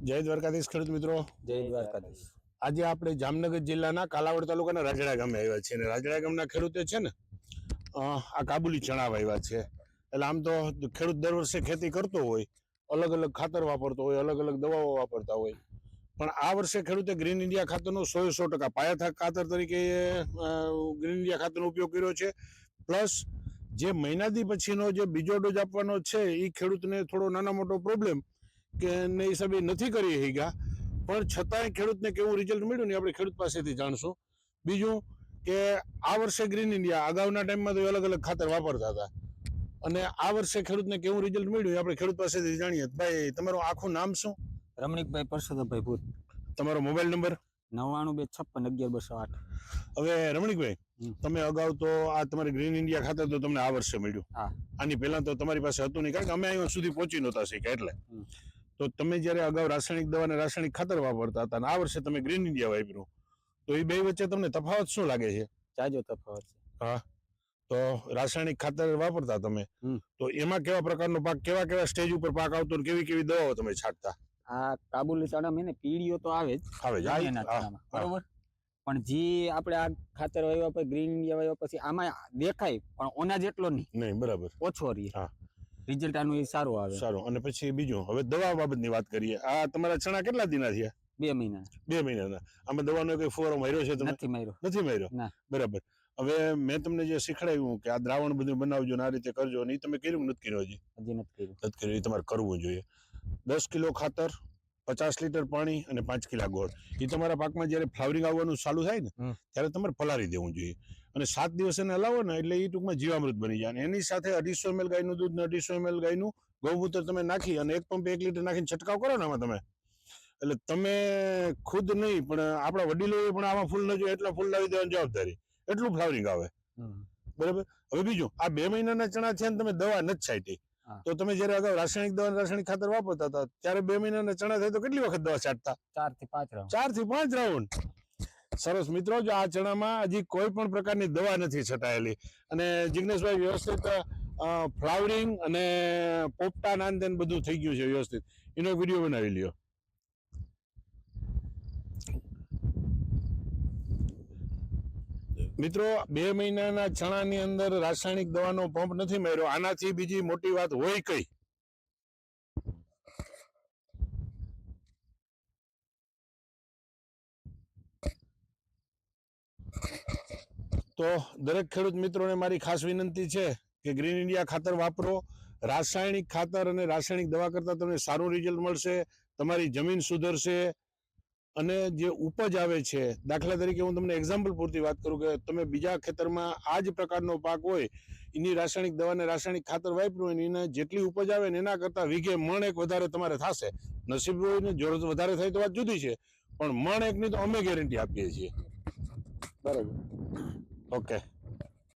જય દ્વારકાધીશ ખેડૂત મિત્રો. જય દ્વારકાધીશ. આજે આપણે જામનગર જિલ્લાના કાલાવડ તાલુકાના રાજડા ગામે આવ્યા છીએ અને રાજડા ગામના ખેડૂતે છે ને આ કાબુલી ચણા વાવ્યા છે. એટલે આમ તો ખેડૂત દર વર્ષે ખેતી કરતો હોય, અલગ અલગ ખાતર વાપરતો હોય, અલગ અલગ દવાઓ વાપરતા હોય, પણ આ વર્ષે ખેડૂતે ગ્રીન ઇન્ડિયા ખાતરનો 100% પાયા ખાતર તરીકે ગ્રીન ઇન્ડિયા ખાતરનો ઉપયોગ કર્યો છે. પ્લસ જે મહિનાથી પછીનો જે બીજો ડોઝ આપવાનો છે એ ખેડૂતને થોડો નાના મોટો પ્રોબ્લેમ કે એને હિસાબે નથી કરી શક્યા, પણ છતાંય ખેડૂતને કેવું રિઝલ્ટ મળ્યું ને આપણે ખેડૂત પાસેથી જાણશું. બીજું કે આ વર્ષે ગ્રીન ઇન્ડિયા, અગાઉના ટાઈમમાં તો અલગ અલગ ખાતર વાપરતા હતા, અને આ વર્ષે ખેડૂતને કેવું રિઝલ્ટ મળ્યું એ આપણે ખેડૂત પાસેથી જાણીએ. ભાઈ, તમારું આખું નામ શું? રમણીકભાઈ પરસોત્તમભાઈ ભૂત. તમારો મોબાઈલ નંબર? 9926511208. હવે રમણીકભાઈ, તમે અગાઉ તો આ તમારે ગ્રીન ઇન્ડિયા ખાતર તો તમને આ વર્ષે મળ્યું. હા. આની પહેલા તો તમારી પાસે હતું નહીં, કારણ કે અમે અહીંયા સુધી પહોંચી નહોતા શીખ્યા. એટલે તો તમે જ્યારે અગાઉ રાસાયણિક દવા અને રાસાયણિક ખાતર વાપરતા હતા અને આ વર્ષે તમે ગ્રીન ઇન્ડિયા વાપર્યું, તો એ બે વચ્ચે તમને તફાવત શું લાગે છે? જાજો તફાવત છે. હા, તો રાસાયણિક ખાતર વાપરતા તમે, તો એમાં કેવા પ્રકારનો પાક, કેવા કેવા સ્ટેજ ઉપર પાક આવતો, કેવી કેવી દવાઓ તમે છાંટતા? આ કાબુલી ચણામાં ને પીળીઓ તો આવે જ, બરોબર, પણ જે આપણે આ ખાતર વાવ્યા પછી ગ્રીન ઇન્ડિયા વાવ્યા પછી આમાં દેખાય પણ ઓના જેટલો નહીં. બરાબર, ઓછો રહે. હા, રિઝલ્ટ આનું સારું આવે. સારું. અને પછી બીજું, હવે દવા બાબતની વાત કરીએ. આ તમારા ચણા કેટલા દિના થયા? 2 મહિના. 2 મહિનાના. આમાં દવાનો કઈ ફુવારો માર્યો છે તમે? નથી માર્યો. બરાબર. હવે મેં તમને જે શીખડાવ્યું કે આ દ્રાવણ બધું બનાવજો ને આ રીતે કરજો, ને એ તમે કર્યું નથી કર્યું? હજી નથી કર્યું. એ તમારે કરવું જોઈએ. 10 કિલો ખાતર, 50 લીટર પાણી અને 5 કિલા ગોળ. એ તમારા પાકમાં જયારે ફ્લાવરિંગ આવવાનું ચાલુ થાય ને ત્યારે તમારે પલાળી દેવું જોઈએ, અને 7 દિવસ એને હલાવો ને એટલે એ ટૂંકમાં જીવામૃત બની જાય. એની સાથે 250 ml ગાયનું દૂધ ને 250 ml ગાયનું ગૌમૂત્ર તમે નાખી અને 1 પંપે 1 લીટર નાખીને છંટકાવ કરો ને આમાં તમે, એટલે તમે ખુદ નહીં પણ આપણા વડીલોએ પણ આમાં ફૂલ ન જોઈએ એટલા ફૂલ લાવી દેવાની જવાબદારી, એટલું ફ્લાવરિંગ આવે. બરાબર. હવે બીજું, આ 2 મહિનાના ચણા છે ને તમે દવા નથી છાંટી, તો તમે જયારે અગાઉ રાસાયણિક દવા રાસાયણિક ખાતર વાપરતા હતા ત્યારે 2 મહિનાના ચણા થાય તો કેટલી વખત દવા છાંટતા? 4 થી 5 રાઉન્ડ. સરસ મિત્રો, જો આ ચણામાં હજી કોઈ પણ પ્રકારની દવા નથી છટાયેલી, અને જિગ્નેશભાઈ વ્યવસ્થિત ફ્લાવરિંગ અને પોપટા નાન બધું થઈ ગયું છે વ્યવસ્થિત. એનો વિડીયો બનાવી લ્યો. મિત્રો, 2 મહિનાના ચણાની અંદર રાસાયણિક દવાનો પંપ નથી માર્યો. આનાથી બીજી મોટી વાત હોય કઈ? તો દરેક ખેડૂત મિત્રોને મારી ખાસ વિનંતી છે કે ગ્રીન ઇન્ડિયા ખાતર વાપરો. રાસાયણિક ખાતર અને રાસાયણિક દવા કરતા તમને સારું રિઝલ્ટ મળશે, તમારી જમીન સુધરશે, અને જે ઉપજ આવે છે, દાખલા તરીકે હું તમને એક્ઝામ્પલ પૂરતી વાત કરું કે તમે બીજા ખેતરમાં આ જ પ્રકારનો પાક હોય, એની રાસાયણિક દવા અને રાસાયણિક ખાતર વાપર્યું હોય, એને જેટલી ઉપજ આવે ને એના કરતા વીઘે મણ 1 વધારે તમારે થશે. નસીબ હોય ને જરૂરત વધારે થાય તો વાત જુદી છે, પણ મણ 1ની તો અમે ગેરંટી આપીએ છીએ. બરાબર. ઓકે.